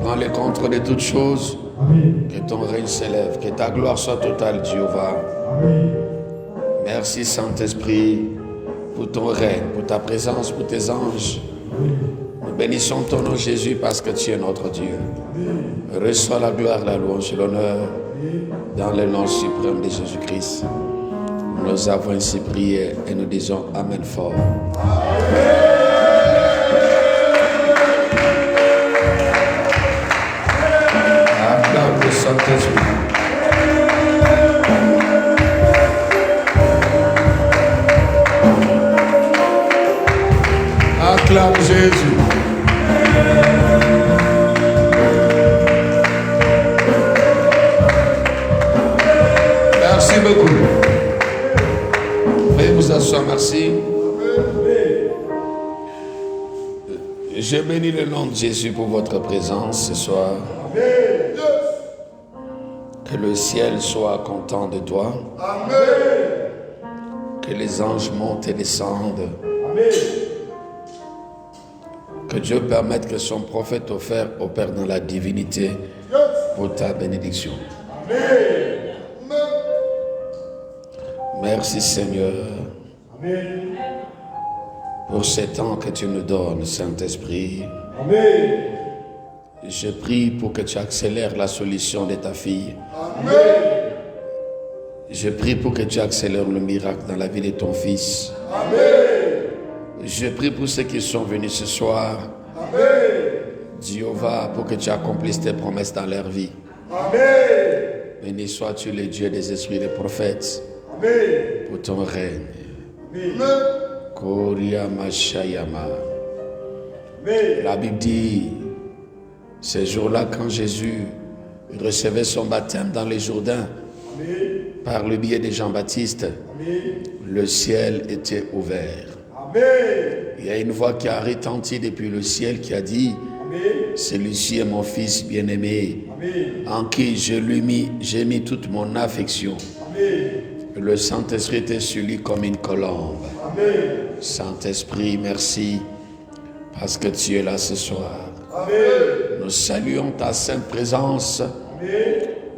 Prends le contrôle de toutes choses. Amen. Que ton règne s'élève. Que ta gloire soit totale, Jéhovah. Amen. Merci, Saint-Esprit, pour ton règne, pour ta présence, pour tes anges. Nous bénissons ton nom, Jésus, parce que tu es notre Dieu. Reçois la gloire, la louange et l'honneur dans le nom suprême de Jésus-Christ. Nous avons ainsi prié et nous disons Amen fort. Acclame le Saint-Esprit. Acclame Jésus. Merci beaucoup. Veuillez vous asseoir, merci. Je bénis le nom de Jésus pour votre présence ce soir. Que le ciel soit content de toi. Que les anges montent et descendent. Que Dieu permette que son prophète opère dans la divinité pour ta bénédiction. Merci Seigneur pour ce temps que tu nous donnes, Saint-Esprit. Je prie pour que tu accélères la solution de ta fille. Je prie pour que tu accélères le miracle dans la vie de ton fils. Je prie pour ceux qui sont venus ce soir. Jéhovah, pour que tu accomplisses tes promesses dans leur vie. Béni sois-tu le Dieu des esprits des prophètes. Pour ton règne. Koriyama Shayama. La Bible dit, ce jour-là, quand Jésus recevait son baptême dans les Jourdains, par le biais de Jean-Baptiste, le ciel était ouvert. Il y a une voix qui a retenti depuis le ciel qui a dit, celui-ci est mon fils bien-aimé, en qui j'ai mis toute mon affection. Le Saint-Esprit était sur lui comme une colombe. Saint-Esprit, merci, parce que tu es là ce soir. Nous saluons ta sainte présence.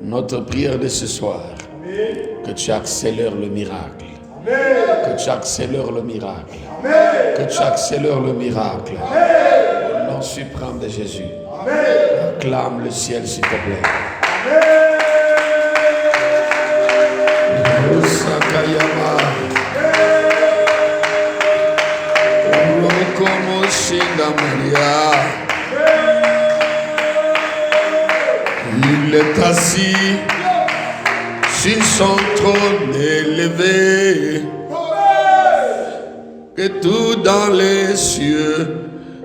Notre prière de ce soir, que tu accélères le miracle. Que tu accélères le miracle. Que tu accélères le miracle. Au nom suprême de Jésus. Acclame le ciel, s'il te plaît. Sakayama. Ulokomo Shinda Maria. Il est assis sur son trône élevé, que tout dans les cieux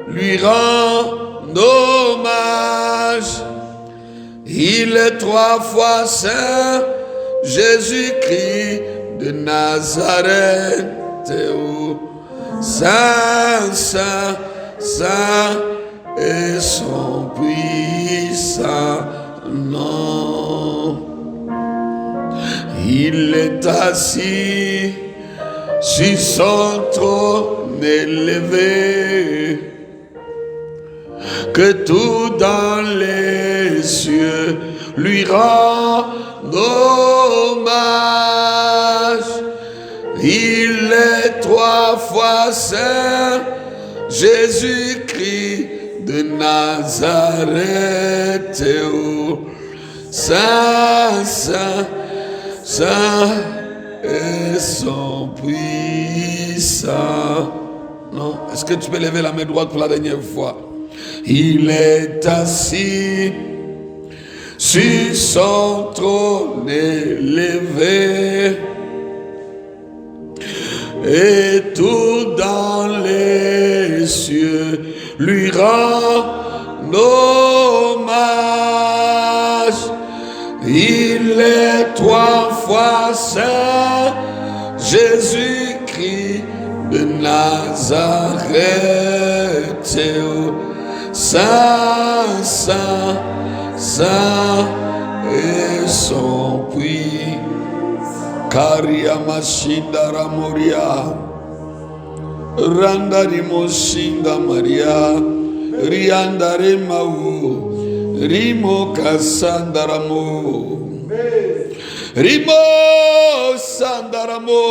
lui rend hommage. Il est trois fois saint, Jésus-Christ de Nazareth. Oh, saint, saint, saint et son puissant nom. Il est assis sur son trône élevé, que tout dans les cieux lui rend hommage. Il est trois fois saint, Jésus-Christ de Nazareth. Oh, saint, saint, saint et son puissant. Non, est-ce que tu peux lever la main droite pour la dernière fois? Il est assis sur son trône élevé, et tout dans les cieux lui rend hommage. Il est trois fois saint, Jésus-Christ de Nazareth. Saint, saint, saint et son puits. Kariamashinda Ramoria, Randari Moshinda Maria, Riandare Mau, Rimo Kasandaramo. Rimo Sandaramo.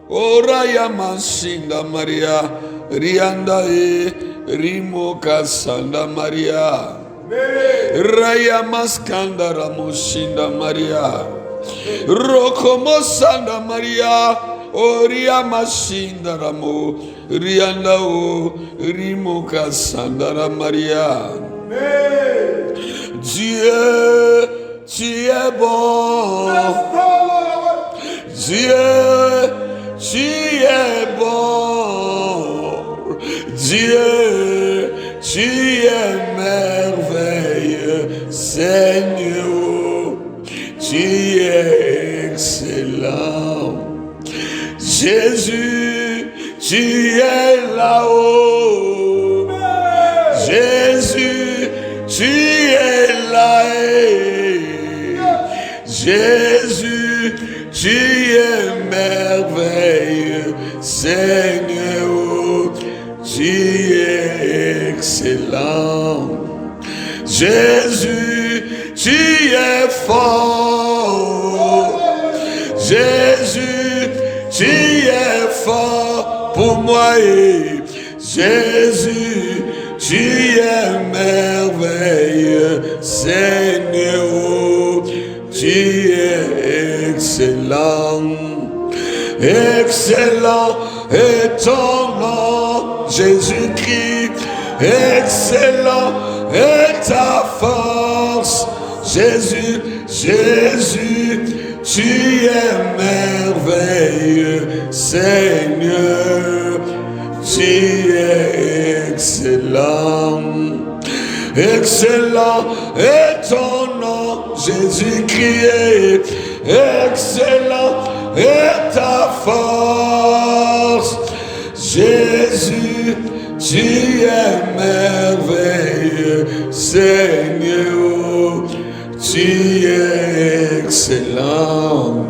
Oraya Masinda Maria. Rianda Rimo Kasanda Maria. Raya Maskandara Mushinda Maria. Rokomo Sanda Maria. Oria Mashinda Ramo. Rianda Rimo Kasandara Maria. Dieu, tu es bon. Dieu, tu es bon. Dieu, tu es merveilleux. Seigneur, tu es excellent. Jésus, tu es là-haut. Jésus, tu es là. Jésus, tu es merveilleux. Seigneur, tu es excellent. Jésus, tu es fort. Jésus, tu es fort pour moi. Jésus, tu es merveilleux. Seigneur, tu es excellent. Excellent est ton nom, Jésus-Christ. Excellent est ta force, Jésus. Jésus, tu es merveilleux, Seigneur. Tu es excellent. Excellent est ton nom, Jésus-Christ. Excellent est ta force, Jésus. Tu es merveilleux, Seigneur. Tu es excellent.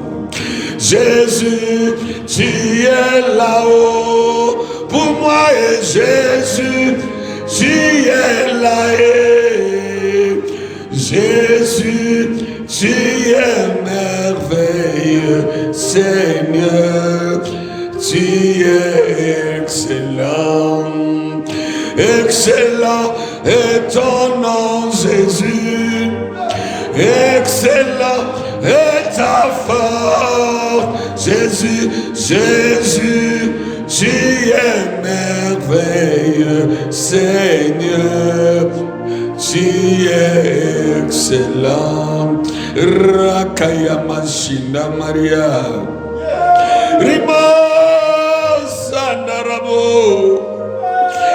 Jésus, tu es là-haut pour moi. Et Jésus, tu es là. Jésus, tu es merveilleux, Seigneur. Tu es excellent. Excellent est ton nom, Jésus. Excellent est ta force, Jésus. Jésus, tu es merveilleux, Seigneur. Tu es excellent. Rakaya Mashinda Maria. Rimo Sandarabo.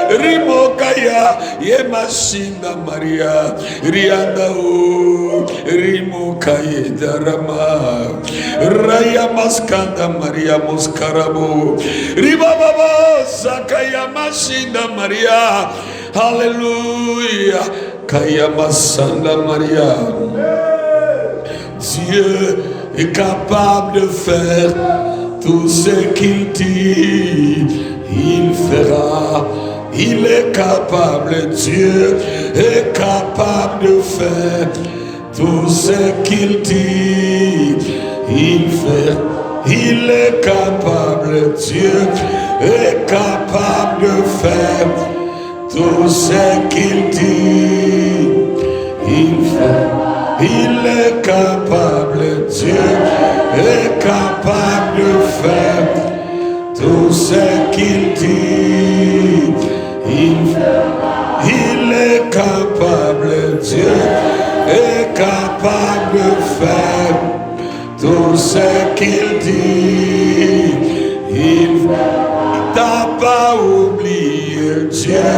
Rimokaya Yemashinda Maria. Rianda Rimokaye Darama. Raya Maskanda Maria Moskarabo. Ribababa Sakaya Mashinda Maria. Alléluia. Kaya Masanda Maria. Dieu est capable de faire tout ce qu'il dit, il fera. Il est capable, Dieu est capable de faire tout ce qu'il dit, il fait. Il est capable, Dieu est capable de faire tout ce qu'il dit, il fait. Il est capable, Dieu est capable de faire tout ce qu'il dit. Il est capable, Dieu est capable de faire tout ce qu'il dit. Il t'a pas oublié, Dieu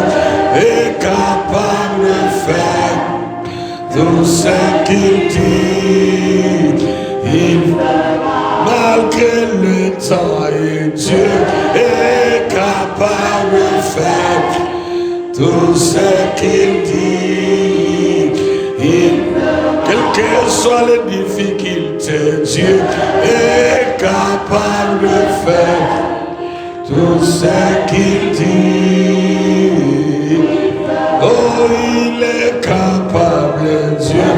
est capable de faire tout ce qu'il dit. Malgré le temps, et Dieu est capable de faire tout ce qu'il dit. Quelles que soient les difficultés, Dieu est capable de faire tout ce qu'il dit. Oh, il est capable. capable, Dieu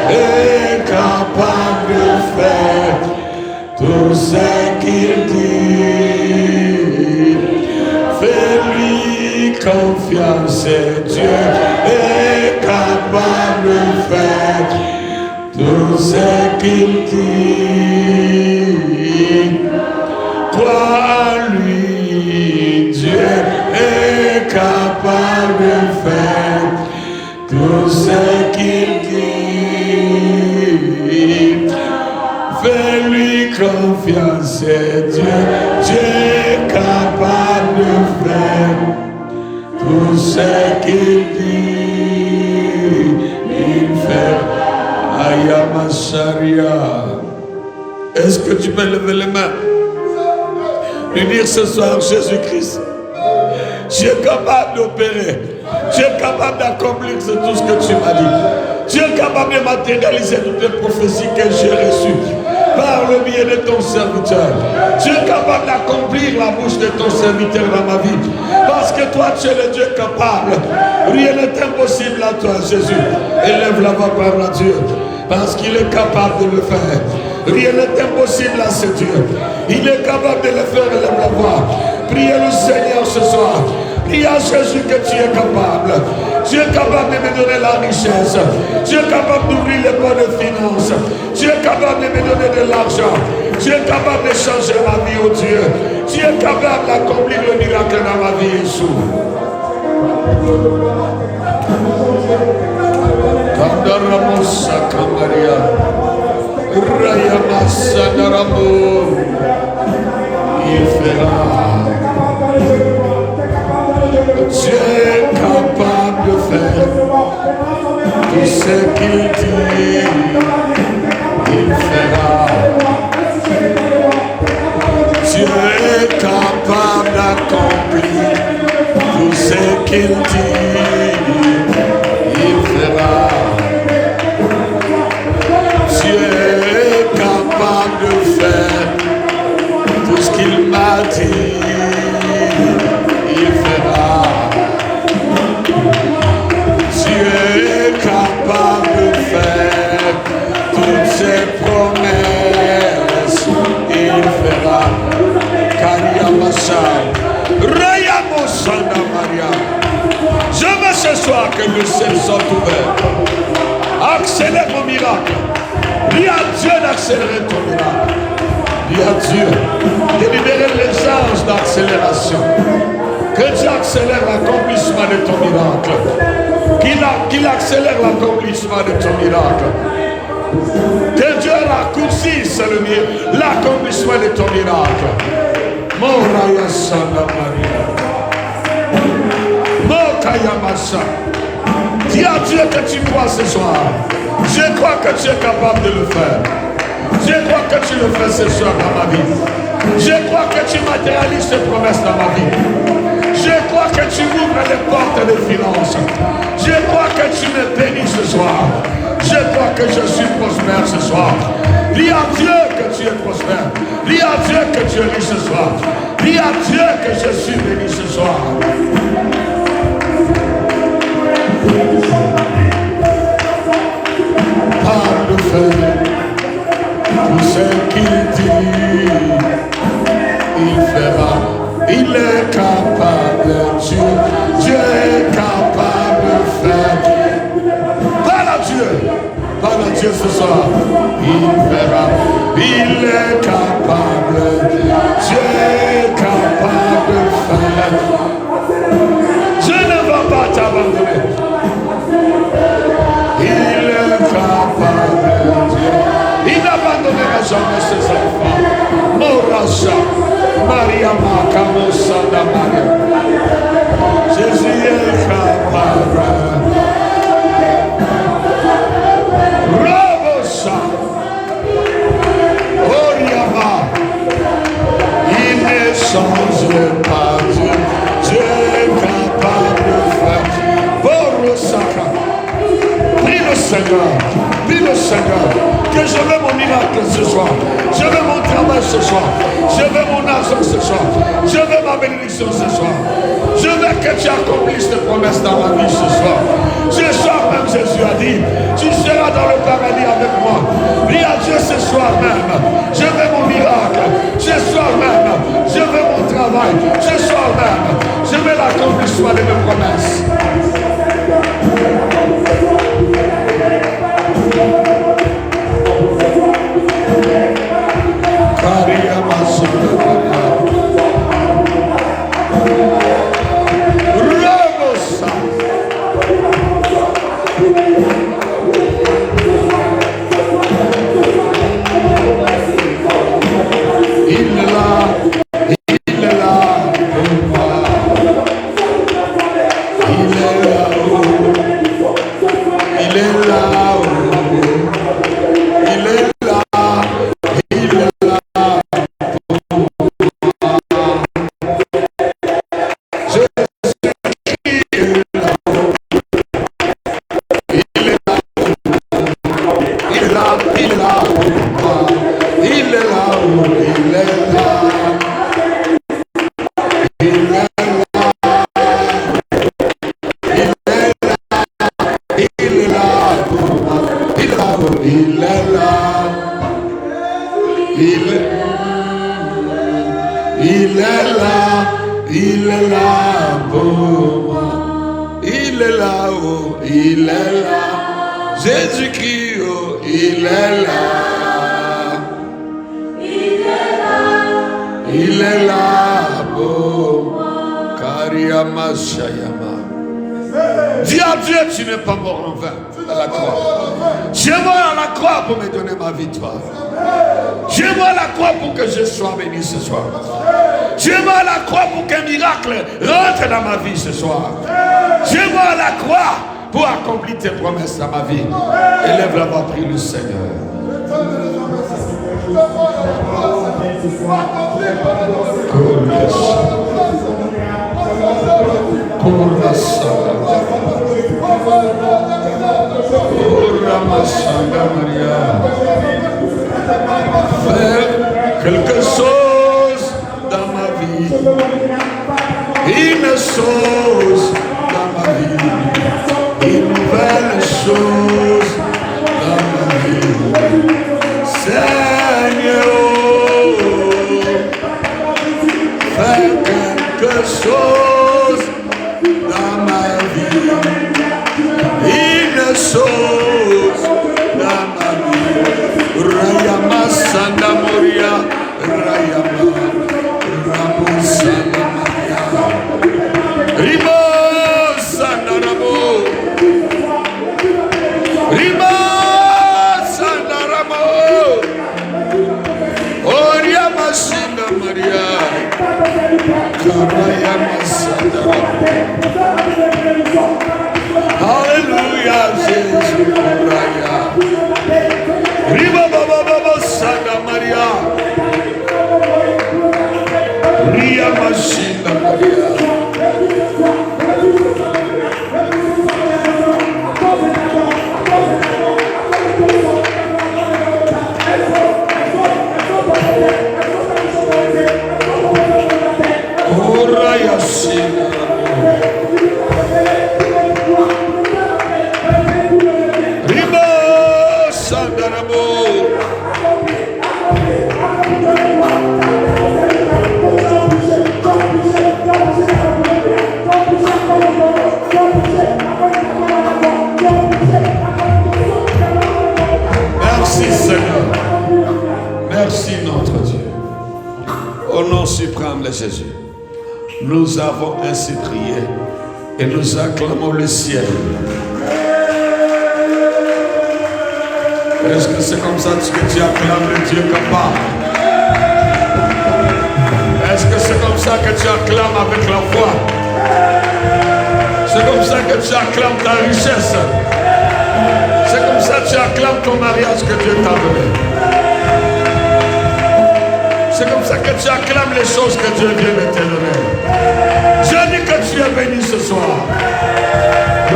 est capable de faire tout ce qu'il dit. Fais-lui confiance, Dieu est capable de faire tout ce qu'il dit. Crois en lui, Dieu est capable de faire tout ce qu'il dit. Fais-lui confiance, Dieu est capable de faire tout ce qu'il dit. Il fait Ayamasharia. Est-ce que tu peux lever les mains? Lui dire ce soir, Jésus-Christ, tu es capable d'opérer, tu es capable d'accomplir tout ce que tu m'as dit. Tu es capable de matérialiser toutes les prophéties que j'ai reçues par le biais de ton serviteur. Tu es capable d'accomplir la bouche de ton serviteur dans ma vie. Parce que toi, tu es le Dieu capable. Rien n'est impossible à toi, Jésus. Élève la voix, parle à Dieu. Parce qu'il est capable de le faire. Rien n'est impossible à ce Dieu. Il est capable de le faire, élève la voix. Priez le Seigneur ce soir. Prie à Jésus que tu es capable. Tu es capable de me donner la richesse. Tu es capable d'ouvrir les bonnes finances. Tu es capable de me donner de l'argent. Tu es capable de changer ma vie, oh Dieu. Tu es capable d'accomplir le miracle dans ma vie, Jésus. Il fera. Tu es capable de faire tout ce qu'il dit. Il fera. Tu es capable d'accomplir tout ce qu'il dit. Il fera. Tu es capable de faire tout ce qu'il m'a dit. Il fera. Tu es capable de faire toutes ces promesses. Il fera. Kariamasa. Rayamosana Maria. Je veux ce soir que le ciel soit ouvert. Accélère mon miracle. Dis à Dieu d'accélérer ton miracle. Dis à Dieu de libérer les anges d'accélération. Que Dieu accélère l'accomplissement de ton miracle. Qu'il accélère l'accomplissement de ton miracle. Que Dieu raccourcisse l'accomplissement de ton miracle. Moraya Santa Maria. Mokayamasa. Dis à Dieu que tu crois ce soir. Je crois que tu es capable de le faire. Je crois que tu le fais ce soir dans ma vie. Je crois que tu matérialises tes promesses dans ma vie. Je crois que tu ouvres les portes des finances. Je crois que tu me bénis ce soir. Je crois que je suis prospère ce soir. Dis à Dieu que tu es prospère. Dis à Dieu que tu es riche ce soir. Dis à Dieu que je suis béni ce soir. Par le feu, tout ce qu'il dit, il fera. Il est capable, Dieu est capable de faire. Parle à Dieu ce soir. Il fera. Il est capable, Dieu est capable de faire. Je ne vais pas t'abandonner. Il est capable, Dieu. Il n'abandonnera jamais ses enfants. Moracha, Maria Makamosa Maria. Jésus est capable. Robosa. Oriama. Il ne change pas Dieu. Dieu est capable de faire. Borosaka. Prie le Seigneur. Prie le Seigneur. Que je veux mon miracle ce soir. Je veux mon travail ce soir. Je veux mon argent ce soir. Je veux ma bénédiction ce soir. Je veux que tu accomplisses tes promesses dans ma vie ce soir. Ce soir même Jésus a dit, tu il est là, il est là, il est là. Jésus-Christ, oh, il est là. Il est là pour moi. Kariama Shayama. Dis à Dieu, tu n'es pas mort en vain à la croix. Je mort à la croix pour me donner ma victoire. Je mort à la croix pour que je sois béni ce soir. Je mort à la croix pour qu'un miracle rentre dans ma vie ce soir. Je mort à la croix pour accomplir tes promesses dans ma vie. Élève la voix, prie le Seigneur. Faire quelque chose dans ma vie. Une chose dans ma vie. Une nouvelle chose dans ma vie. Seigneur, fais quelque chose dans ma vie. Une chose dans ma vie. Rayama Sanda Moria, Rayama Ramo Sanda Maria, Rimo Sanda Ramo, Rimo Sanda Ramo, Oriama Sanda Maria, Rayama Sanda Ramo. Alléluia, Jésus, Raya. Riba Baba Baba Sanda Maria. Ria Mashinda Maria. Oh Raya Shinda. Merci Seigneur. Merci notre Dieu. Au nom suprême de Jésus, nous avons ainsi prié et nous acclamons le ciel. Est-ce que c'est comme ça que tu acclames le Dieu capable? Est-ce que c'est comme ça que tu acclames avec la foi? C'est comme ça que tu acclames ta richesse. C'est comme ça que tu acclames ton mariage que Dieu t'a donné. C'est comme ça que tu acclames les choses que Dieu vient de te donner. Je dis que tu es béni ce soir.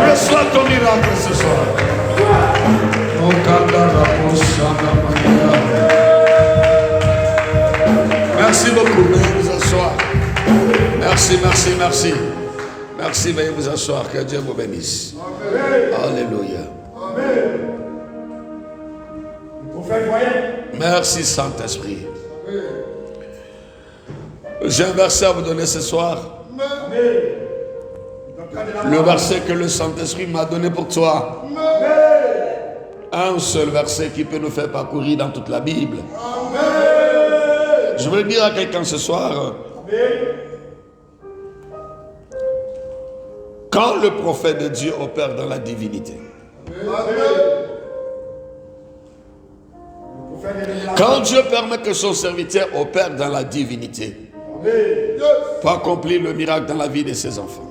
Reçois ton miracle ce soir. Merci beaucoup, veuillez vous asseoir. Merci, merci, merci. Merci, veuillez vous asseoir, que Dieu vous bénisse. Alléluia. Merci Saint-Esprit. J'ai un verset à vous donner ce soir. Le verset que le Saint-Esprit m'a donné pour toi. Un seul verset qui peut nous faire parcourir dans toute la Bible. Je veux dire à quelqu'un ce soir, quand le prophète de Dieu opère dans la divinité, quand Dieu permet que son serviteur opère dans la divinité pour accomplir le miracle dans la vie de ses enfants,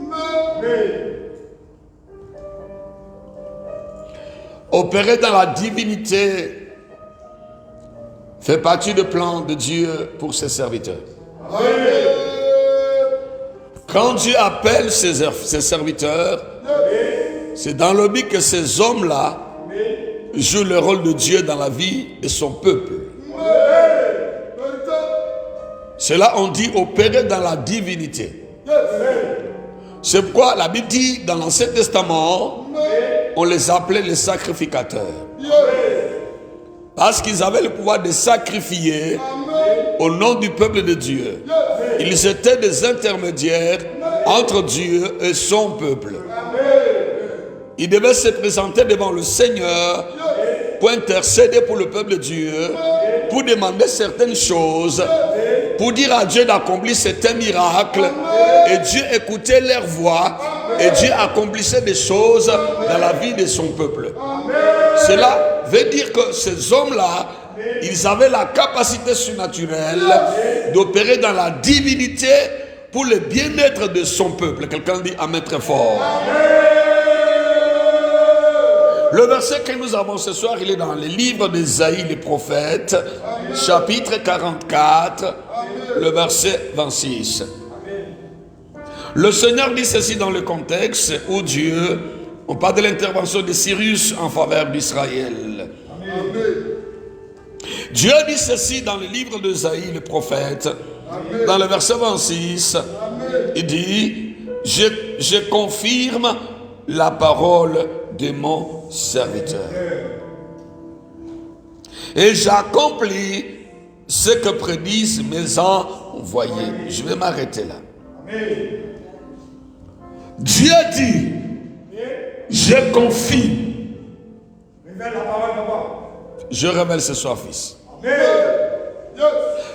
Opérer dans la divinité fait partie du plan de Dieu pour ses serviteurs. Quand Dieu appelle ses serviteurs, c'est dans le but que ces hommes-là jouent le rôle de Dieu dans la vie de son peuple. Cela on dit opérer dans la divinité. C'est pourquoi la Bible dit dans l'Ancien Testament, on les appelait les sacrificateurs. Parce qu'ils avaient le pouvoir de sacrifier au nom du peuple de Dieu. Ils étaient des intermédiaires entre Dieu et son peuple. Ils devaient se présenter devant le Seigneur pour intercéder pour le peuple de Dieu, pour demander certaines choses, pour dire à Dieu d'accomplir certains miracles. Et Dieu écoutait leur voix et Dieu accomplissait des choses dans la vie de son peuple. Cela veut dire que ces hommes-là, ils avaient la capacité surnaturelle d'opérer dans la divinité pour le bien-être de son peuple. Quelqu'un dit Amen très fort. Le verset que nous avons ce soir, il est dans le livre d'Ésaïe, le prophète, chapitre 44, le verset 26. Le Seigneur dit ceci dans le contexte où Dieu, on parle de l'intervention de Cyrus en faveur d'Israël. Dieu dit ceci dans le livre d'Ésaïe, le prophète, dans le verset 26, il dit, je confirme la parole de mon serviteur. Et j'accomplis ce que prédisent mes envoyés. Je vais m'arrêter là. Dieu dit, je confie. Je révèle ce soir, fils.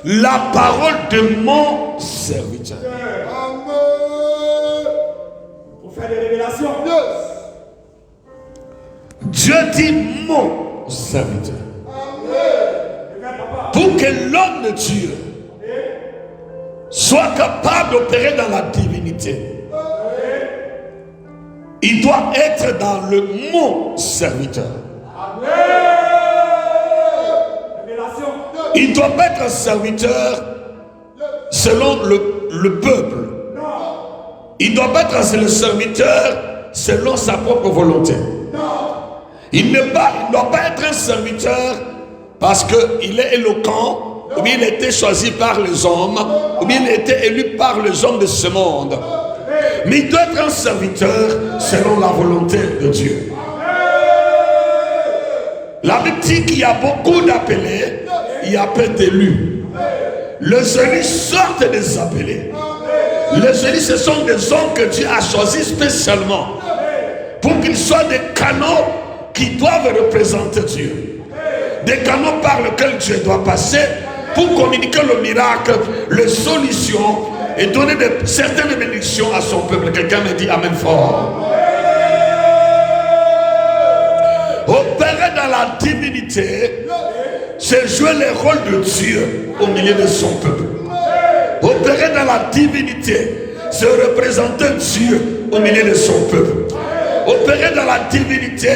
La parole de mon serviteur. Pour faire des révélations. Dieu dit mon serviteur. Pour que l'homme de Dieu soit capable d'opérer dans la divinité, il doit être dans le mon serviteur. Il ne doit pas être un serviteur selon le peuple. Il ne doit pas être le serviteur selon sa propre volonté. Il ne doit pas être un serviteur parce qu'il est éloquent, ou bien il a été choisi par les hommes, ou bien il a été élu par les hommes de ce monde. Mais il doit être un serviteur selon la volonté de Dieu. La Bible dit qu'il y a beaucoup d'appelés, il y a peu d'élus. Les élus sortent des appelés. Les élus, ce sont des hommes que Dieu a choisis spécialement pour qu'ils soient des canaux qui doivent représenter Dieu. Des canaux par lesquels Dieu doit passer pour communiquer le miracle, les solutions et donner certaines bénédictions à son peuple. Quelqu'un me dit Amen fort. Opérer dans la divinité, c'est jouer le rôle de Dieu au milieu de son peuple. Opérer dans la divinité, c'est représenter Dieu au milieu de son peuple. Opérer dans la divinité,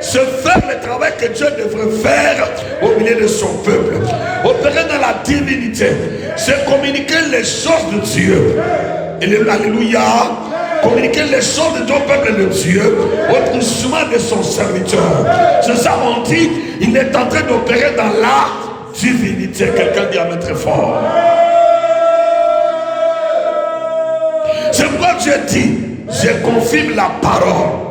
c'est faire le travail que Dieu devrait faire au milieu de son peuple. Opérer dans la divinité, c'est communiquer les choses de Dieu. Alléluia. Communiquer les choses de ton peuple de Dieu au troussement de son serviteur. C'est ça on dit, il est en train d'opérer dans la divinité. Quelqu'un dit Amen très fort. C'est pourquoi Dieu dit, je confirme la parole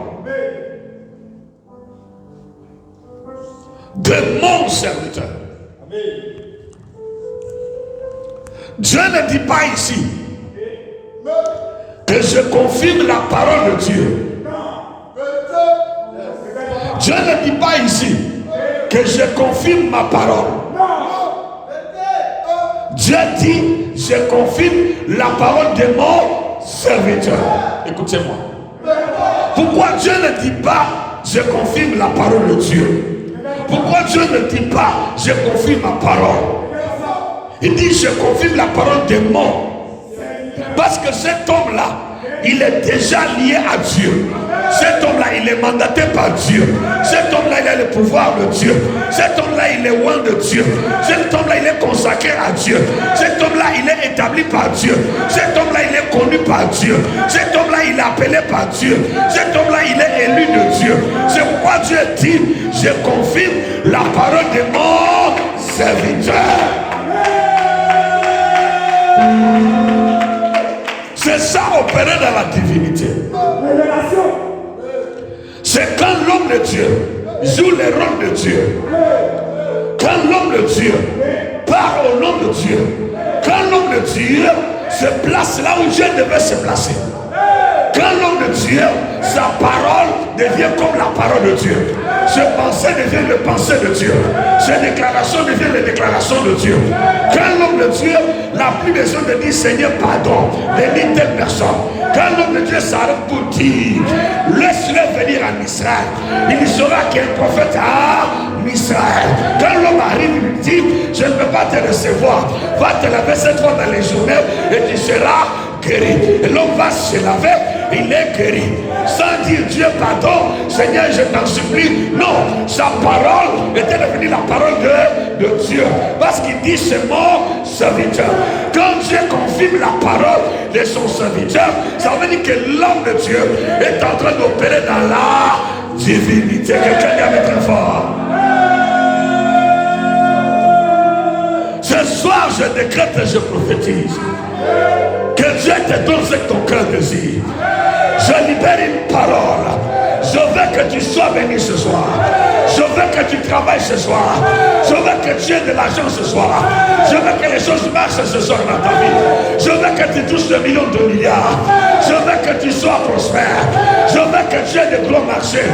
de mon serviteur. Dieu ne dit pas ici que je confirme la parole de Dieu. Dieu ne dit pas ici que je confirme ma parole. Dieu dit, je confirme la parole de mon serviteur. Écoutez-moi. Pourquoi Dieu ne dit pas, je confirme la parole de Dieu? Pourquoi Dieu ne dit pas, je confirme ma parole? Il dit, je confirme la parole de mon. Parce que cet homme-là, il est déjà lié à Dieu. Cet homme-là, il est mandaté par Dieu. Cet homme-là, il pouvoir de Dieu. Cet homme-là, il est loin de Dieu. Cet homme-là, il est consacré à Dieu. Cet homme-là, il est établi par Dieu. Cet homme-là, il est connu par Dieu. Cet homme-là, il est appelé par Dieu. Cet homme-là, il est élu de Dieu. C'est pourquoi Dieu dit, je confirme la parole de mon serviteur. C'est ça opérer dans la divinité. C'est quand l'homme de Dieu joue le rôle de Dieu. Quand l'homme de Dieu parle au nom de Dieu. Quand l'homme de Dieu se place là où Dieu devait se placer. Quand l'homme de Dieu, sa parole devient comme la parole de Dieu. Ses pensées deviennent les pensées de Dieu. Ses déclarations deviennent les déclarations de Dieu. Quand l'homme de Dieu n'a plus besoin de dire Seigneur pardon, de dire telle personne. Quand l'homme de Dieu s'arrête pour dire laisse-le venir en Israël, il saura qu'il y a un prophète à Israël. Quand l'homme arrive, il lui dit je ne peux pas te recevoir, va te laver cette fois dans les journées et tu seras guéri. Et l'homme va se laver, il est guéri. Sans dire Dieu pardon, Seigneur je t'en supplie. Non, sa parole était devenue la parole de Dieu. Parce qu'il dit c'est mon serviteur. Quand Dieu confirme la parole de son serviteur, ça veut dire que l'homme de Dieu est en train d'opérer dans la divinité. Quelqu'un dit avec très fort. Ce soir je décrète et je prophétise que Dieu te donne ce que ton cœur désire. Je libère une parole. Je veux que tu sois béni ce soir. Je veux que tu travailles ce soir. Je veux que tu aies de l'argent ce soir. Je veux que les choses marchent ce soir dans ta vie. Je veux que tu touches le million de milliards. Je veux que tu sois prospère. Je veux que tu aies de gros marchés.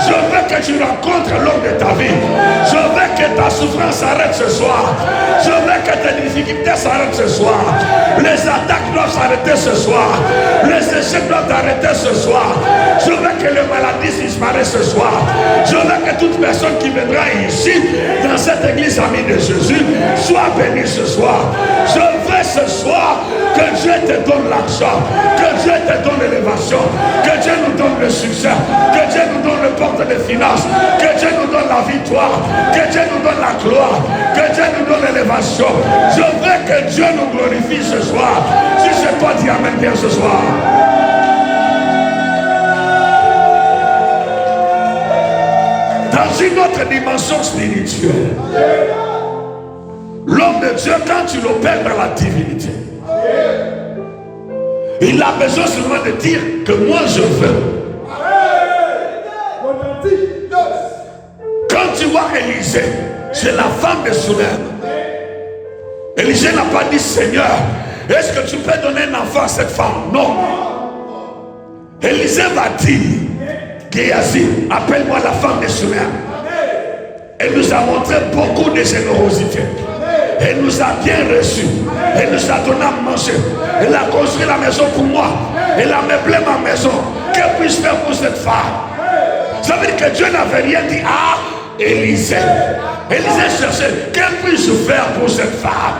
Je veux que tu rencontres l'homme de ta vie. Je veux que ta souffrance s'arrête ce soir. Je veux que tes difficultés s'arrêtent ce soir. Les attaques doivent s'arrêter ce soir. Les échecs doivent arrêter ce soir. Je veux que les maladies disparaissent ce soir. Je veux que toute personne qui viendra ici, dans cette église amie de Jésus, soit bénie ce soir. Je veux ce soir que Dieu te donne l'argent, que Dieu te donne l'élévation, que Dieu nous donne le succès, que Dieu nous donne le porte de finances, que Dieu nous donne la victoire, que Dieu nous donne la gloire, que Dieu nous donne l'élévation. Je veux que Dieu nous glorifie ce soir. Si c'est toi, dis amen bien ce soir. Dans une autre dimension spirituelle, l'homme de Dieu, quand tu l'opères dans la divinité, il a besoin seulement de dire que moi je veux. Quand tu vois Élisée, c'est la femme de Sunem. Élisée n'a pas dit Seigneur, est-ce que tu peux donner un enfant à cette femme? Non. Élisée va dire Géasi, appelle-moi la femme de Sunem. Elle nous a montré beaucoup de générosité. Elle nous a bien reçus. Elle nous a donné à manger. Elle a construit la maison pour moi. Elle a meublé ma maison. Que puis-je faire pour cette femme? Ça veut dire que Dieu n'avait rien dit à Élisée. Élisée cherchait, que puis-je faire pour cette femme?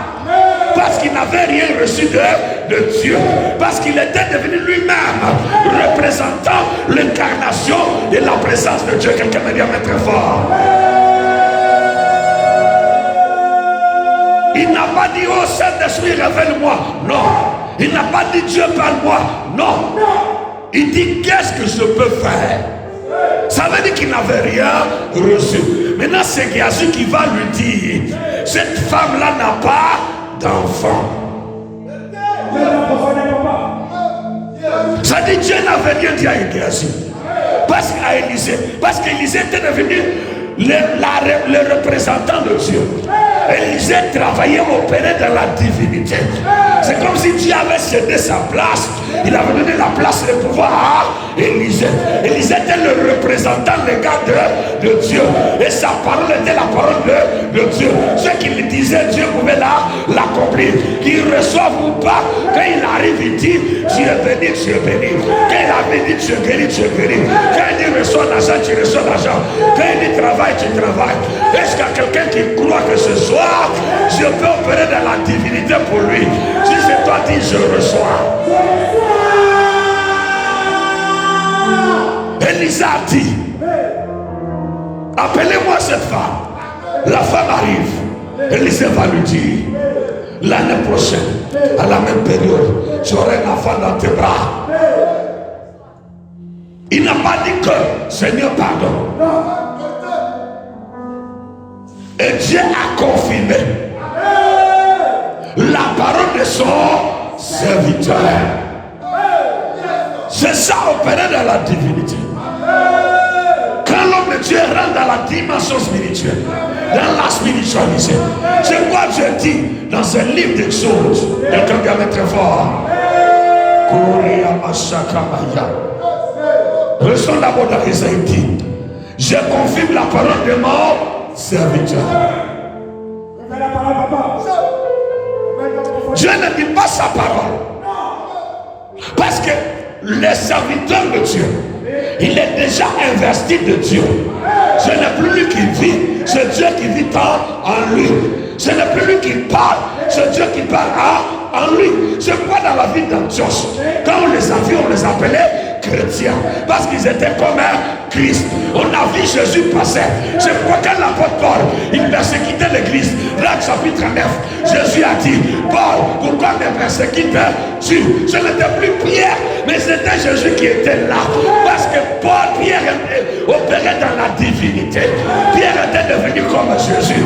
Parce qu'il n'avait rien reçu de Dieu. Parce qu'il était devenu lui-même représentant l'incarnation de la présence de Dieu. Quelqu'un me dit amen très fort. Il n'a pas dit oh Saint-Esprit révèle-moi. Non. Il n'a pas dit Dieu parle-moi. Non. Il dit qu'est-ce que je peux faire? Ça veut dire qu'il n'avait rien reçu. Maintenant c'est Géasi qui va lui dire cette femme-là n'a pas d'enfant. Ça dit Dieu n'avait rien dit à Géasi. Parce qu'à Élisée, parce qu'Élisée était devenu le représentant de Dieu. Élisée travaillait, opérait dans la divinité. C'est comme si Dieu avait cédé sa place. Il avait donné la place et le pouvoir à Élisée. Élisée était le représentant légal de Dieu. Et sa parole était la parole de Dieu. Ce qu'il disait, Dieu pouvait l'accomplir. Qu'il reçoive ou pas, quand il arrive, il dit tu es béni, tu es béni. Quand il avait dit tu es guéri, tu es guéri. Quand il dit reçois l'argent, tu reçois l'argent. Quand il dit travaille, tu travailles. Est-ce qu'il y a quelqu'un qui croit que ce soir je peux opérer dans la divinité pour lui? Si c'est toi, dis je reçois. Élisée a dit appelez-moi cette femme. La femme arrive. Élisée va lui dire, l'année prochaine, à la même période, tu auras un enfant dans tes bras. Il n'a pas dit que Seigneur pardonne. Et Dieu a confirmé la parole de son serviteur. C'est ça opérer dans la divinité. Quand l'homme de Dieu rentre dans la dimension spirituelle, dans la spiritualité, c'est quoi Dieu dit dans ce livre d'Exode. Quelqu'un qui avait très fort. Restons d'abord dans Isaïe dit, je confirme la parole de mon serviteur. Dieu ne dit pas sa parole. Parce que le serviteur de Dieu, il est déjà investi de Dieu. Ce n'est plus lui qui vit, c'est Dieu qui vit en lui. Ce n'est plus lui qui parle, c'est Dieu qui parle en lui. C'est quoi dans la vie d'Antioche? Quand on les a vus, on les appelait chrétiens, parce qu'ils étaient comme un Christ. On a vu Jésus passer. C'est pourquoi quand l'apôtre Paul, il persécutait l'église, là chapitre 9, Jésus a dit, Paul, pourquoi me persécutes-tu? Ce n'était plus Pierre, mais c'était Jésus qui était là. Parce que Paul, Pierre opérait dans la divinité. Pierre était devenu comme Jésus.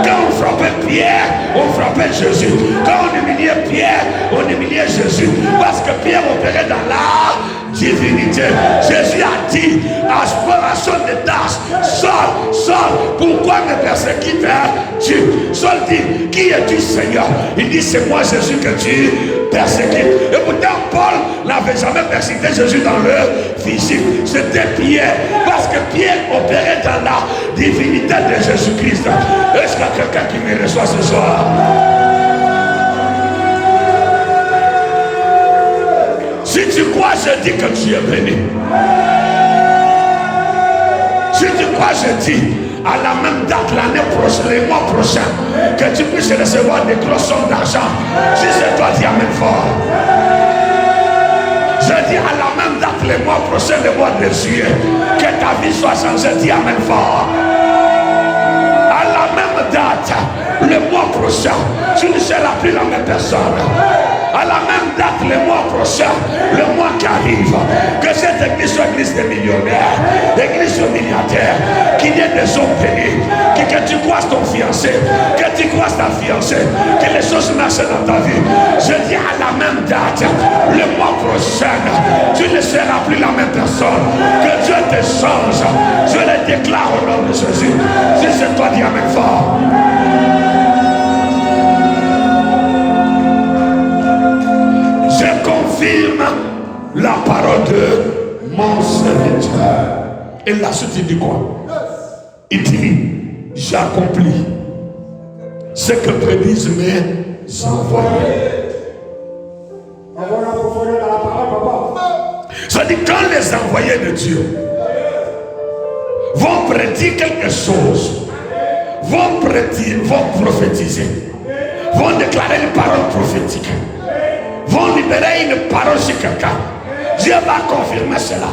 Quand on frappait Pierre, on frappait Jésus. Quand on humiliait Pierre, on humiliait Jésus. Parce que Pierre opérait dans la divinité. Jésus a dit à Saul de Tarse, Saul, pourquoi me persécutes-tu? Saul dit, qui es-tu Seigneur? Il dit, c'est moi Jésus que tu persécutes. Et pourtant Paul n'avait jamais persécuté Jésus dans le physique. C'était Pierre, parce que Pierre opérait dans la divinité de Jésus-Christ. Est-ce qu'il y a quelqu'un qui me reçoit ce soir? Si tu crois, je dis que tu es béni. Si tu crois, je dis à la même date l'année prochaine, le mois prochain, que tu puisses recevoir des grosses sommes d'argent. Si c'est toi, dis amen fort. Je dis à la même date le mois prochain, le mois de juillet, que ta vie soit changée, dis amen fort. À la même date, le mois prochain, tu ne seras plus la même personne. À la même date, le mois prochain, le mois qui arrive, que cette église soit église des millionnaires, église des milliardaires, qu'il y ait des hommes bénis, que tu croises ton fiancé, que tu croises ta fiancée, que les choses marchent dans ta vie. Je dis à la même date, le mois prochain, tu ne seras plus la même personne. Que Dieu te change. Je le déclare au nom de Jésus. Si c'est toi, dis amen fort. Je confirme la parole de mon serviteur. Et la suite, il dit quoi? Il dit, j'ai accompli ce que prédisent mes envoyés. Ça dit, quand les envoyés de Dieu vont prédire quelque chose, vont prophétiser, vont déclarer une parole prophétique, vont libérer une parole sur quelqu'un, Dieu va confirmer cela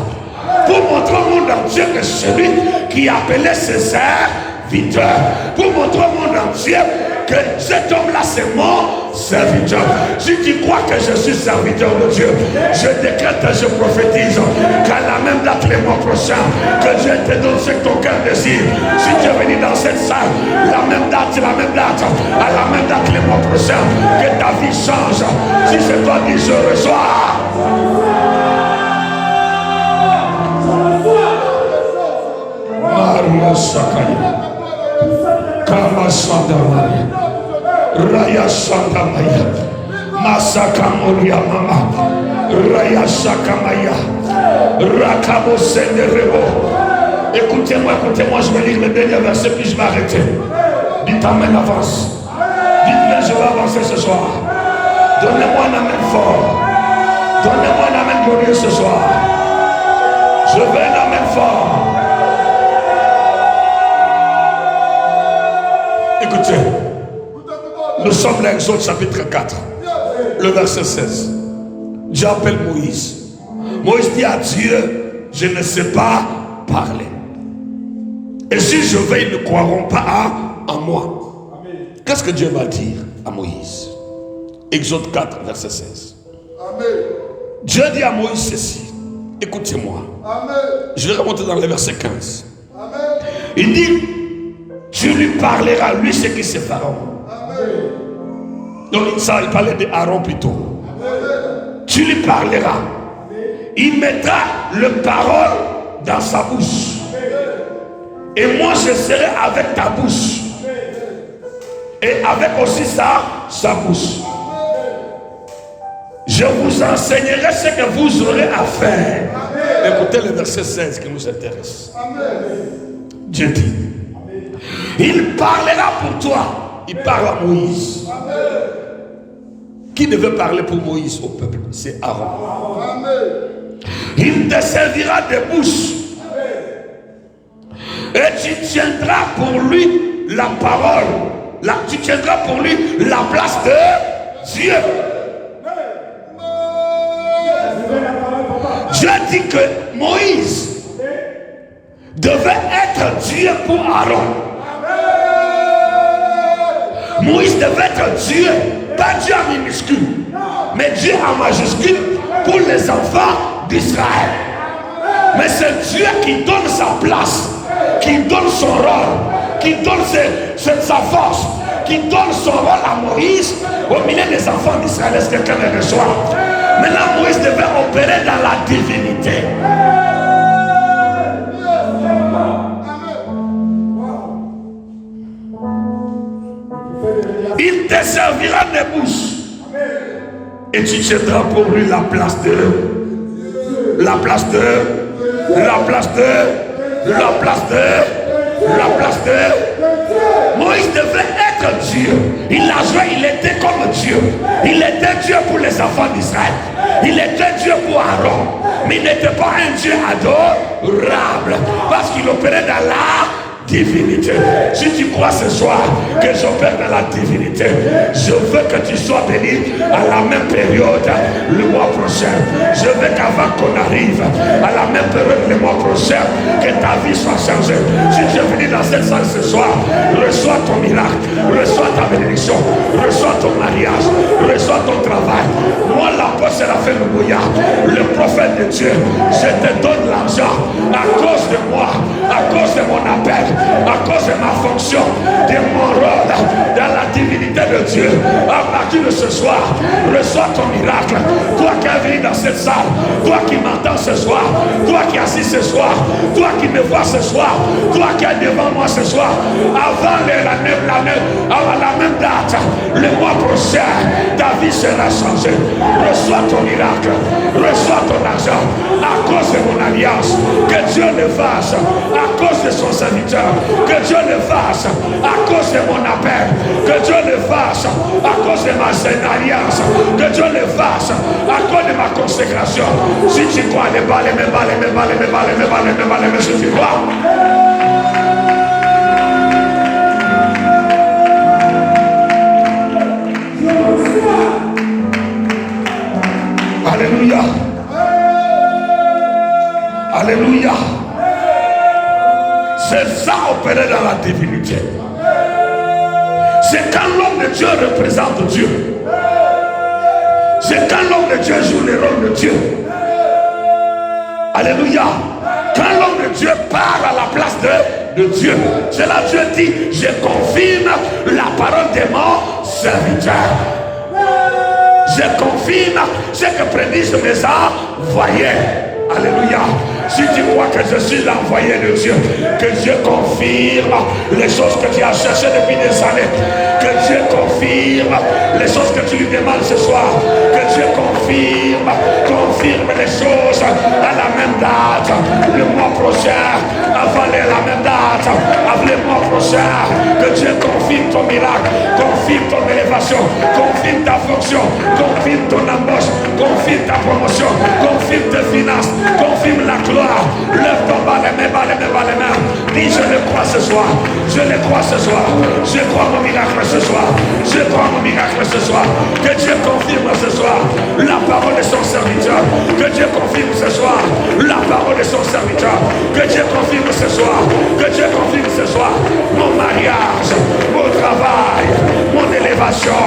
pour montrer au monde entier que celui qui appelait ses serviteurs, pour montrer au monde entier que cet homme-là c'est mon serviteur. Si tu crois que je suis serviteur de Dieu, je décrète et je prophétise qu'à la même date le mois prochain, que Dieu te donne ce que ton cœur désire. Si tu es venu dans cette salle, la même date, à la même date le mois prochain, que ta vie change. Si c'est toi qui je reçois. Maria Sakaya Kama Santa Maria Raya Santa Maya Masaka Moria Mama Raya Sakamaya Rakabo Senderebo. Écoutez-moi, je vais lire le dernier verset puis je vais arrêter. Dites amen, avance. Dites-moi, je vais avancer ce soir. Donnez-moi un amen fort. Donnez-moi un amen glorieux ce soir. Je veux un amen fort. Écoutez, nous sommes dans Exode chapitre 4, le verset 16. Dieu appelle Moïse. Moïse dit à Dieu, je ne sais pas parler. Et si je vais, ils ne croiront pas en moi. Qu'est-ce que Dieu va dire à Moïse? Exode 4, verset 16. Amen. Dieu dit à Moïse ceci. Écoutez-moi. Je vais remonter dans le verset 15. Amen. Il dit, tu lui parleras, lui c'est qui c'est Pharaon. Donc ça, il parlait d'Aaron plutôt. Amen. Tu lui parleras. Amen. Il mettra le parole dans sa bouche. Amen. Et moi je serai avec ta bouche. Amen. Et avec aussi sa bouche. Je vous enseignerai ce que vous aurez à faire. Amen. Écoutez le verset 16 qui nous intéresse. Amen. Dieu dit, il parlera pour toi. Il parle à Moïse. Amen. Qui devait parler pour Moïse au peuple? C'est Aaron. Amen. Il te servira de bouche. Amen. Et tu tiendras pour lui la parole. Tu tiendras pour lui la place de Dieu. Dieu dit que Moïse devait être Dieu pour Aaron. Moïse devait être Dieu, pas Dieu en minuscule, mais Dieu en majuscule pour les enfants d'Israël. Mais c'est Dieu qui donne sa place, qui donne son rôle, qui donne sa force, qui donne son rôle à Moïse au milieu des enfants d'Israël. Est-ce que quelqu'un le reçoit? Maintenant, Moïse devait opérer dans la divinité. Il te servira de bouche. Et tu tiendras pour lui la place de Moïse devait être Dieu. Il a joué, il était comme Dieu. Il était Dieu pour les enfants d'Israël. Il était Dieu pour Aaron. Mais il n'était pas un Dieu adorable. Parce qu'il opérait dans la divinité. Si tu crois ce soir que j'opère dans la divinité, je veux que tu sois béni à la même période le mois prochain. Je veux qu'avant qu'on arrive à la même période le mois prochain, que ta vie soit changée. Si tu es venu dans cette salle ce soir, reçois ton miracle, reçois ta bénédiction, reçois ton mariage, reçois ton travail. Moi, l'apôtre Séraphin Louboya, le prophète de Dieu, je te donne l'argent à cause de moi, à cause de mon appel, à cause de ma fonction, de mon rôle dans la divinité de Dieu. À partir de ce soir, reçois ton miracle. Toi qui es venu dans cette salle, toi qui m'entends ce soir, toi qui es assis ce soir, toi qui me vois ce soir, toi qui es devant moi ce soir, avant la même date, le mois prochain, ta vie sera changée. Reçois ton miracle, reçois ton argent à cause de mon alliance. Que Dieu le fasse à cause de son serviteur. Que Dieu le fasse à cause de mon appel. Que Dieu le fasse à cause de ma sainte alliance. Que Dieu le fasse à cause de ma consécration. Si tu crois, les balles, si tu crois. Alléluia. Alléluia. C'est ça opérer dans la divinité. C'est quand l'homme de Dieu représente Dieu. C'est quand l'homme de Dieu joue le rôle de Dieu. Alléluia. Quand l'homme de Dieu part à la place de Dieu. C'est là Dieu dit, je confirme la parole de mon serviteur. Je confirme ce que prédisent mes envoyés. Alléluia. Si tu crois que je suis l'envoyé de Dieu, que Dieu confirme les choses que tu as cherchées depuis des années, que Dieu confirme les choses que tu lui demandes ce soir, que Dieu confirme les choses à la même date, le mois prochain, avant la même date, avant le mois prochain, que Dieu confirme ton miracle, confirme ton élévation. restauration, confirme ta fonction, confirme ton embauche, confirme ta promotion, confirme tes finances, confirme la gloire. Lève ton bas les mains, dis je le crois ce soir, je le crois ce soir, je crois mon miracle ce soir, je crois mon miracle ce soir. Que Dieu confirme ce soir la parole de son serviteur, que Dieu confirme ce soir la parole de son serviteur, que Dieu confirme ce soir, que Dieu confirme ce soir mon mariage, mon travail, mon élévation,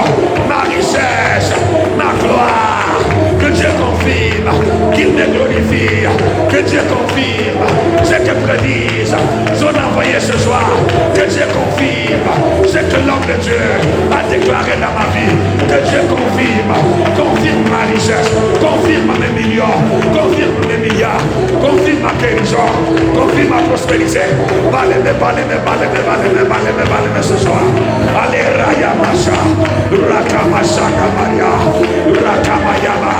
ma richesse, ma gloire. Que Dieu confirme qu'il me glorifie, que Dieu confirme ce que prédise son envoyé ce soir, que Dieu confirme ce que l'homme de Dieu a déclaré dans ma vie, que Dieu confirme ma richesse, confirme mes millions, confirme mes milliards, confirme ma guérison, confirme ma prospérité. Balez-moi ce soir. Allez, Raya Masha, Rakamasha Kamaria, Rakamayama.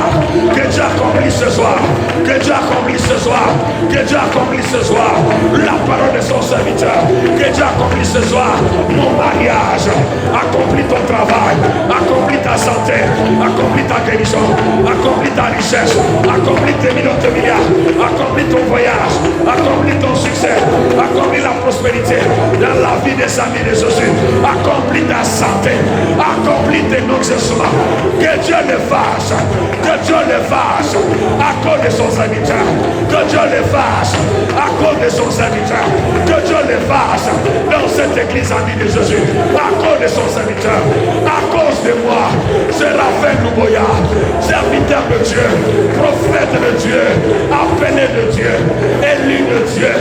Que Dieu accomplisse ce soir, que Dieu accomplisse ce soir, que Dieu accomplisse ce soir la parole de son serviteur, que Dieu accomplisse ce soir mon mariage, accomplis ton travail, accomplis ta santé, accomplis ta guérison, accomplis ta richesse, accomplis tes millions de milliards, accomplis ton voyage, accomplis ton succès, accomplis la prospérité dans la vie des amis de Jésus, accomplis ta santé, accomplis tes non-exaucements. Que Dieu le fasse, que Dieu le fasse à cause de son serviteur, que Dieu le fasse à cause de son serviteur, que Dieu le fasse dans cette église amie de Jésus, à cause de son serviteur, à cause de moi. Séraphin Louboya, serviteur de Dieu, prophète de Dieu, appelé de Dieu, élu de Dieu.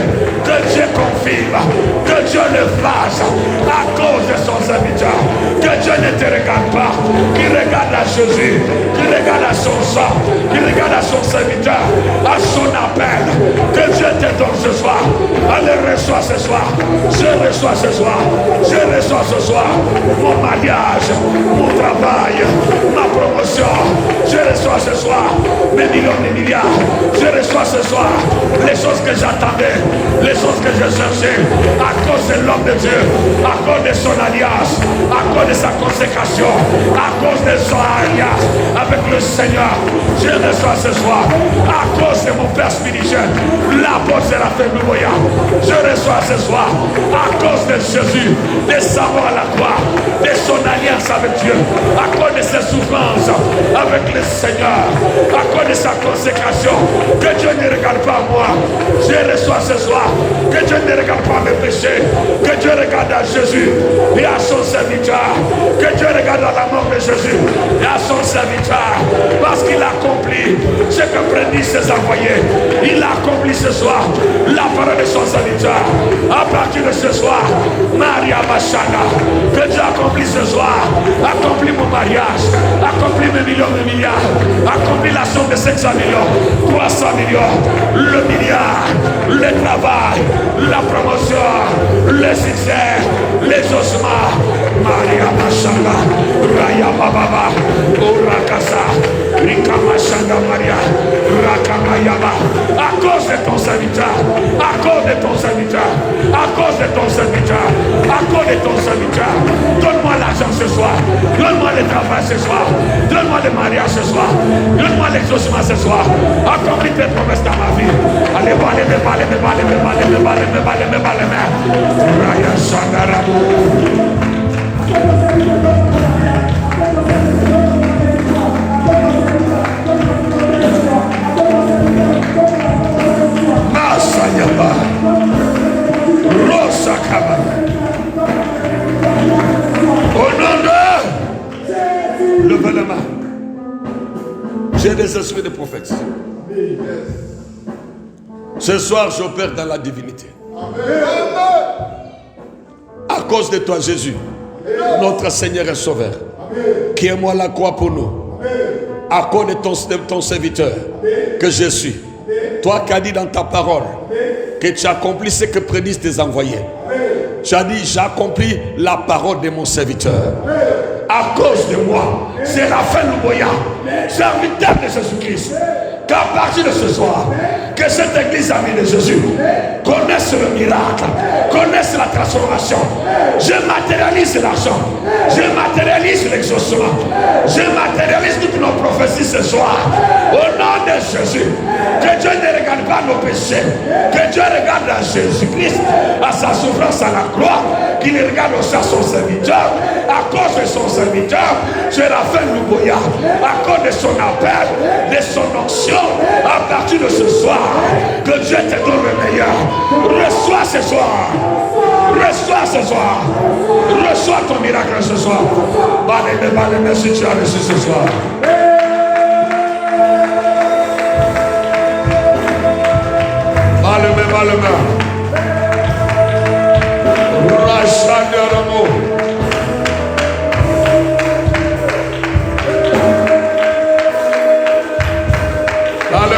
Que Dieu confirme, que Dieu le fasse à cause de son serviteur. Que Dieu ne te regarde pas, qu'il regarde à Jésus, qu'il regarde à son sang, qu'il regarde à son serviteur, à son appel. Que Dieu te donne ce soir. Allez, reçois ce soir. Je reçois ce soir. Je reçois ce soir mon mariage, mon travail, ma promotion. Je reçois ce soir mes millions de milliards. Je reçois ce soir les choses que j'attendais, les choses que je cherchais, à cause de l'homme de Dieu, à cause de son alliance, à cause de sa consécration, à cause de son alliance avec le Seigneur. Je reçois ce soir à cause de mon père spirituel, l'apôtre Séraphin Louboya. Je reçois ce soir à cause de Jésus, de sa mort à la croix, de son alliance avec Dieu, à cause de ses souffrances avec le Seigneur, à cause de sa consécration. Que Dieu ne regarde pas moi. Je reçois ce soir. Que Dieu ne regarde pas mes péchés. Que Dieu regarde à Jésus et à son serviteur. Que Dieu regarde à la mort de Jésus et à son serviteur. Parce qu'il accomplit ce que prédisent ses envoyés. Il a accompli ce soir la parole de son serviteur. À partir de ce soir, Maria Machana, que Dieu accomplit ce soir. Accomplit mon mariage. Accomplit mes millions de milliards. Accomplit la somme de 500 millions, 300 millions, le milliard, le travail, la promotion, le succès, les ossements. Maria Machana, Raya Baba, Urakasa, Rika Machana Maria, Rakamayama. À cause de ton serviteur, à cause de ton serviteur, à cause de ton serviteur, à cause de ton serviteur, donne-moi l'argent ce soir, donne-moi le travail ce soir, donne-moi le mariage ce soir, donne-moi l'exaucement ce soir, accomplis tes promesses dans ma vie. Allez, Raya Sangara. Masayaba Rosa Kaba. Au nom de levez la main. J'ai des esprits de prophètes. Ce soir, j'opère dans la divinité. À cause de toi, Jésus, notre Seigneur et Sauveur, qui est moi la croix pour nous. À cause de ton serviteur que je suis. Toi qui as dit dans ta parole que tu accomplis ce que prédisent tes envoyés. Tu as dit, j'ai accompli la parole de mon serviteur. À cause de moi, Séraphin Louboya, serviteur de Jésus-Christ, qu'à partir de ce soir, que cette église amie de Jésus connaisse le miracle, connaisse la transformation. Je matérialise l'argent. Je matérialise l'exaucement. Je matérialise toutes nos prophéties ce soir. Au nom de Jésus. Que Dieu ne regarde pas nos péchés. Que Dieu regarde à Jésus-Christ, à sa souffrance à la croix. Qu'il regarde aussi à son serviteur. À cause de son serviteur, c'est la fin du Louboya. À cause de son appel, de son onction, à partir de ce soir, que Dieu te donne le meilleur. Reçois ce soir. Reçois ce soir. Reçois ton miracle ce soir. Balé, si tu as reçu ce soir. Balé. Rachat de l'amour. Balé.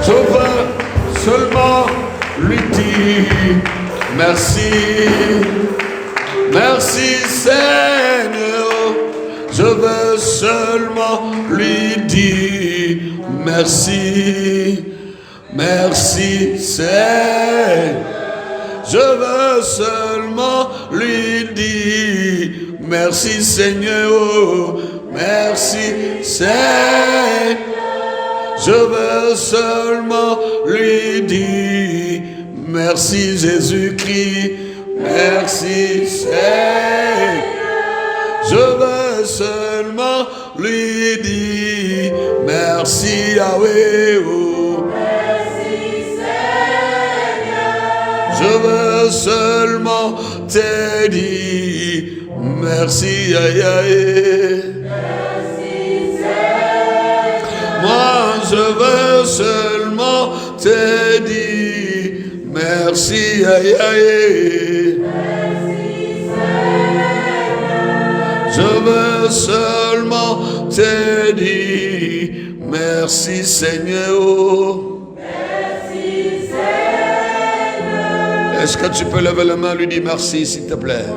Je veux seulement lui dire merci. Merci Seigneur. Je veux seulement lui dire merci. Merci Seigneur. Je veux seulement lui dire merci Seigneur. Merci Seigneur. Je veux seulement lui dire merci Jésus-Christ. Merci Seigneur. Je veux seulement lui dire merci Yahweh. Merci Seigneur. Je veux seulement te dire merci Yahweh. Merci Seigneur. Moi je veux seulement te dire merci Yahweh. Je veux seulement te dire merci Seigneur. Merci Seigneur. Est-ce que tu peux lever la main et lui dire merci s'il te plaît?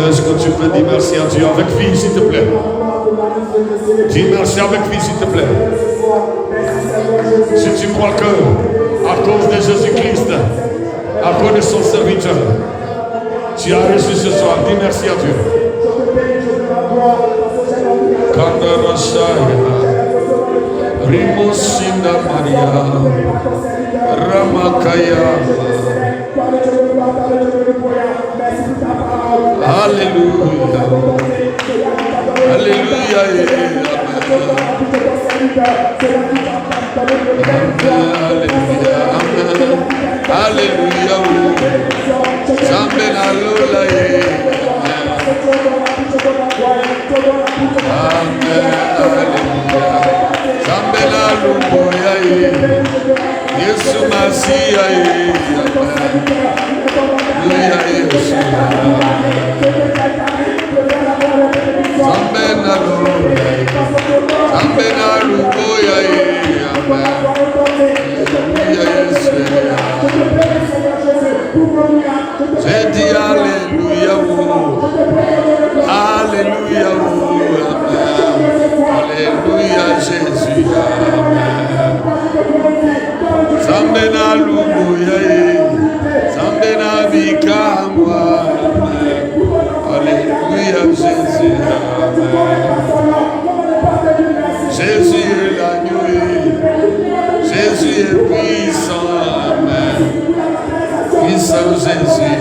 Est-ce que tu peux dire merci à Dieu avec vie s'il te plaît? Dis merci avec vie s'il te plaît. Si tu crois que à cause de Jésus-Christ, à cause de son serviteur, tu as reçu ce soir, dis merci à Dieu. Rimosina Maria Ramakaya. Alléluia. Alléluia. Alléluia. Zambela lola ye. Amen. Alléluia. Zambela luboya ye. Yesu Masiya ye. Alléluia Yesu. Zambela lola. Zambela luboya ye. Amen. Alléluia Yesu. J'ai dit Alléluia, Alléluia, Amen. Alléluia Jésus, Amen. Zambena lubuya, Zambena bikamwa, Amen. Alléluia Jésus, Amen. Jésus est l'agneau, Jésus est puissant, Amen. Puissant Jésus.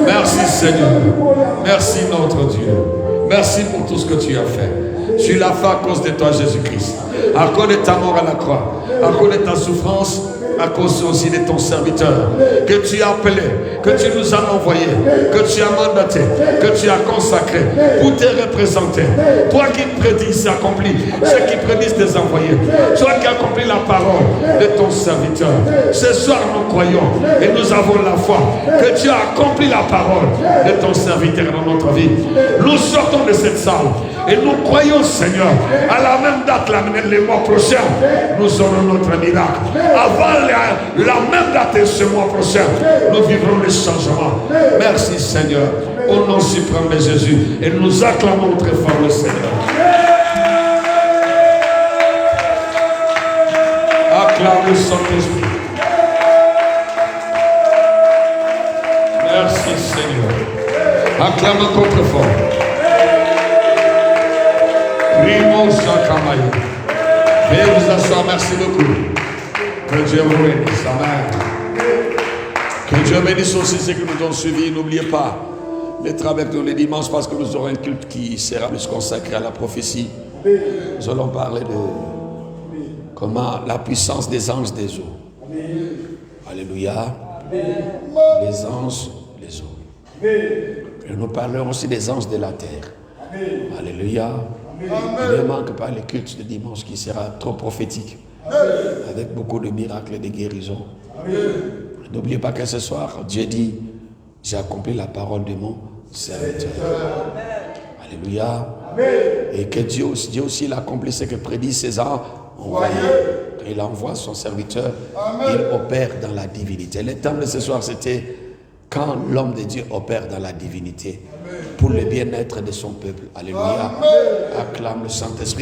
Merci Seigneur. Merci notre Dieu. Merci pour tout ce que tu as fait. Tu l'as fait à cause de toi Jésus-Christ. À cause de ta mort à la croix. À cause de ta souffrance. À cause aussi de ton serviteur. Que tu as appelé. Que tu nous as envoyé. Que tu as mandaté. Que tu as consacré. Pour te représenter. Toi qui prédis, accomplis. Ceux qui prédisent tes envoyés. Toi qui accomplis la parole de ton serviteur. Ce soir nous croyons. Et nous avons la foi. Que tu as accompli la parole de ton serviteur dans notre vie. Nous sortons de cette salle. Et nous croyons, Seigneur, à la même date, le mois prochain, nous aurons notre miracle. Avant la même date ce mois prochain, nous vivrons les changements. Merci Seigneur. Au nom suprême de Jésus. Et nous acclamons très fort le Seigneur. Acclame le Saint-Esprit. Merci Seigneur. Acclame encore très fort. Primo Sakamaya. Veuillez vous asseoir, merci beaucoup. Que Dieu vous bénisse. Amen. Que Dieu bénisse aussi ceux qui nous ont suivis. N'oubliez pas d'être avec nous les dimanches parce que nous aurons un culte qui sera plus consacré à la prophétie. Nous allons parler de comment la puissance des anges des eaux. Alléluia. Les anges des eaux. Et nous parlerons aussi des anges de la terre. Alléluia. Il ne manque pas le culte de dimanche qui sera trop prophétique, avec beaucoup de miracles et de guérisons. N'oubliez pas que ce soir, Dieu dit, j'ai accompli la parole de mon serviteur. Alléluia. Et que Dieu aussi il accomplit ce que prédit César envoyé. Quand il envoie son serviteur, il opère dans la divinité. Le thème de ce soir, c'était quand l'homme de Dieu opère dans la divinité pour le bien-être de son peuple. Alléluia. Acclame le Saint-Esprit.